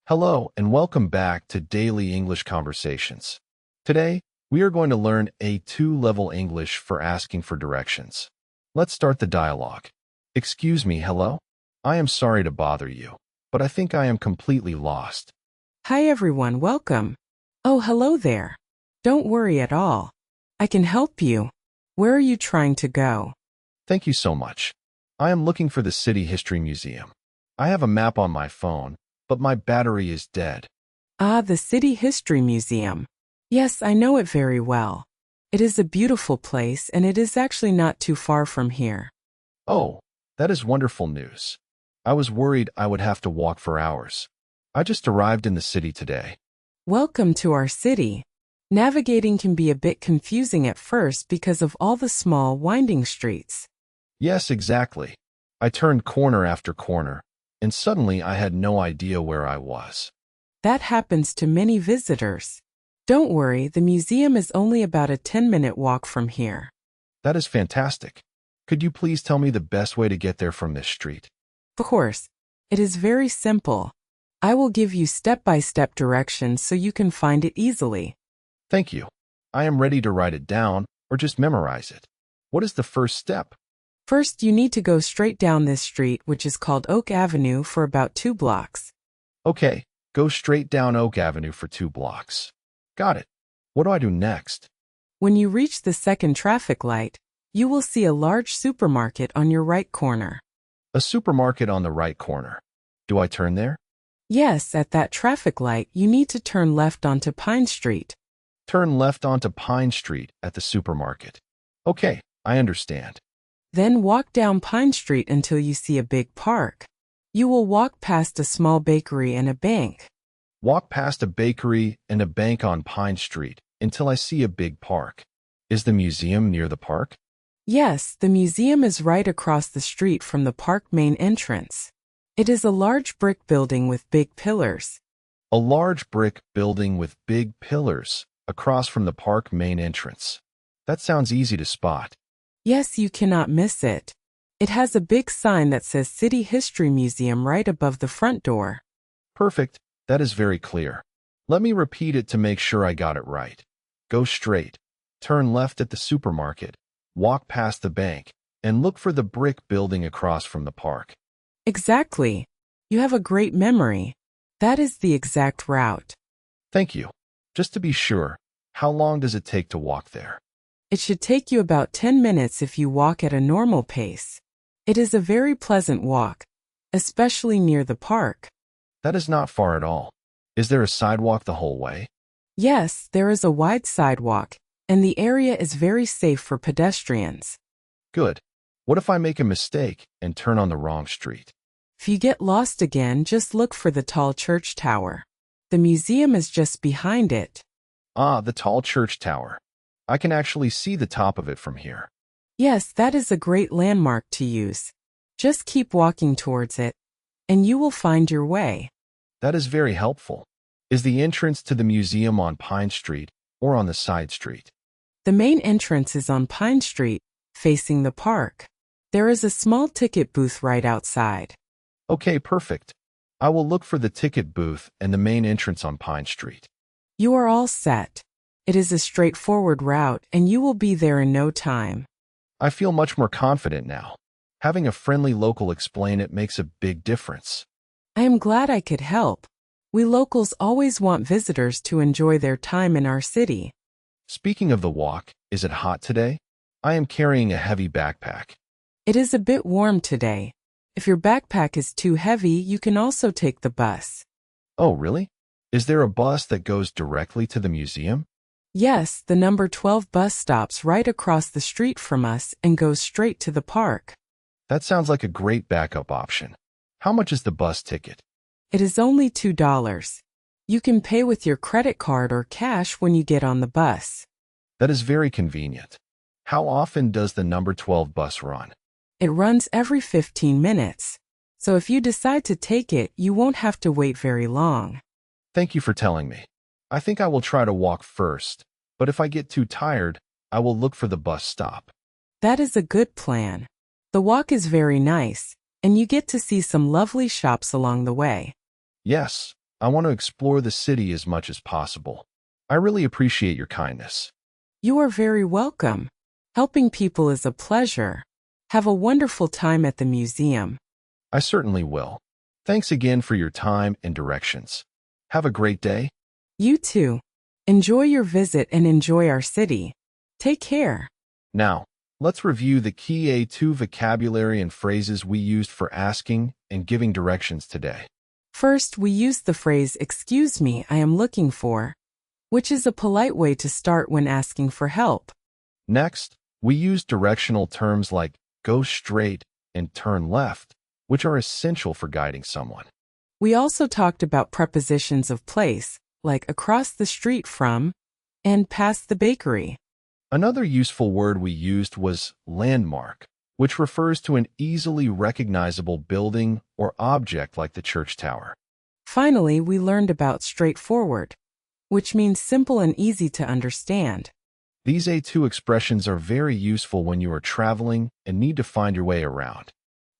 Hello and welcome back to Daily English Conversations. Today, we are going to learn A2 level English for asking for directions. Let's start the dialogue. Excuse me, hello? I am sorry to bother you, but I think I am completely lost. Hi everyone, welcome. Oh, hello there. Don't worry at all. I can help you. Where are you trying to go? Thank you so much. I am looking for the City History Museum. I have a map on my phone, but my battery is dead. Ah, the City History Museum. Yes, I know it very well. It is a beautiful place and it is actually not too far from here. Oh, that is wonderful news. I was worried I would have to walk for hours. I just arrived in the city today. Welcome to our city. Navigating can be a bit confusing at first because of all the small, winding streets. Yes, exactly. I turned corner after corner, and suddenly I had no idea where I was. That happens to many visitors. Don't worry, the museum is only about a 10-minute walk from here. That is fantastic. Could you please tell me the best way to get there from this street? Of course, it is very simple. I will give you step-by-step directions so you can find it easily. Thank you. I am ready to write it down or just memorize it. What is the first step? First, you need to go straight down this street, which is called Oak Avenue, for about 2 blocks. Okay, go straight down Oak Avenue for 2 blocks. Got it. What do I do next? When you reach the second traffic light, you will see a large supermarket on your right corner. A supermarket on the right corner. Do I turn there? Yes, at that traffic light, you need to turn left onto Pine Street. Turn left onto Pine Street at the supermarket. Okay, I understand. Then walk down Pine Street until you see a big park. You will walk past a small bakery and a bank. Walk past a bakery and a bank on Pine Street until I see a big park. Is the museum near the park? Yes, the museum is right across the street from the park main entrance. It is a large brick building with big pillars. A large brick building with big pillars across from the park main entrance. That sounds easy to spot. Yes, you cannot miss it. It has a big sign that says City History Museum right above the front door. Perfect. That is very clear. Let me repeat it to make sure I got it right. Go straight, turn left at the supermarket, walk past the bank, and look for the brick building across from the park. Exactly. You have a great memory. That is the exact route. Thank you. Just to be sure, how long does it take to walk there? It should take you about 10 minutes if you walk at a normal pace. It is a very pleasant walk, especially near the park. That is not far at all. Is there a sidewalk the whole way? Yes, there is a wide sidewalk, and the area is very safe for pedestrians. Good. What if I make a mistake and turn on the wrong street? If you get lost again, just look for the tall church tower. The museum is just behind it. Ah, the tall church tower. I can actually see the top of it from here. Yes, that is a great landmark to use. Just keep walking towards it, and you will find your way. That is very helpful. Is the entrance to the museum on Pine Street or on the side street? The main entrance is on Pine Street, facing the park. There is a small ticket booth right outside. Okay, perfect. I will look for the ticket booth and the main entrance on Pine Street. You are all set. It is a straightforward route, and you will be there in no time. I feel much more confident now. Having a friendly local explain it makes a big difference. I am glad I could help. We locals always want visitors to enjoy their time in our city. Speaking of the walk, is it hot today? I am carrying a heavy backpack. It is a bit warm today. If your backpack is too heavy, you can also take the bus. Oh, really? Is there a bus that goes directly to the museum? Yes, the number 12 bus stops right across the street from us and goes straight to the park. That sounds like a great backup option. How much is the bus ticket? It is only $2. You can pay with your credit card or cash when you get on the bus. That is very convenient. How often does the number 12 bus run? It runs every 15 minutes. So if you decide to take it, you won't have to wait very long. Thank you for telling me. I think I will try to walk first, but if I get too tired, I will look for the bus stop. That is a good plan. The walk is very nice, and you get to see some lovely shops along the way. Yes, I want to explore the city as much as possible. I really appreciate your kindness. You are very welcome. Helping people is a pleasure. Have a wonderful time at the museum. I certainly will. Thanks again for your time and directions. Have a great day. You too. Enjoy your visit and enjoy our city. Take care. Now, let's review the key A2 vocabulary and phrases we used for asking and giving directions today. First, we used the phrase, "Excuse me, I am looking for," which is a polite way to start when asking for help. Next, we used directional terms like go straight and turn left, which are essential for guiding someone. We also talked about prepositions of place, like across the street from and past the bakery. Another useful word we used was landmark, which refers to an easily recognizable building or object like the church tower. Finally, we learned about straightforward, which means simple and easy to understand. These A2 expressions are very useful when you are traveling and need to find your way around.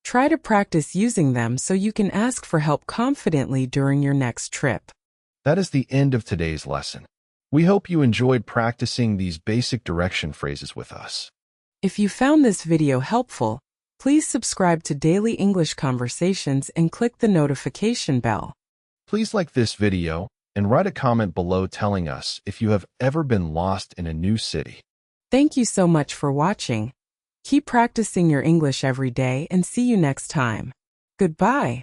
Try to practice using them so you can ask for help confidently during your next trip. That is the end of today's lesson. We hope you enjoyed practicing these basic direction phrases with us. If you found this video helpful, please subscribe to Daily English Conversations and click the notification bell. Please like this video and write a comment below telling us if you have ever been lost in a new city. Thank you so much for watching. Keep practicing your English every day and see you next time. Goodbye.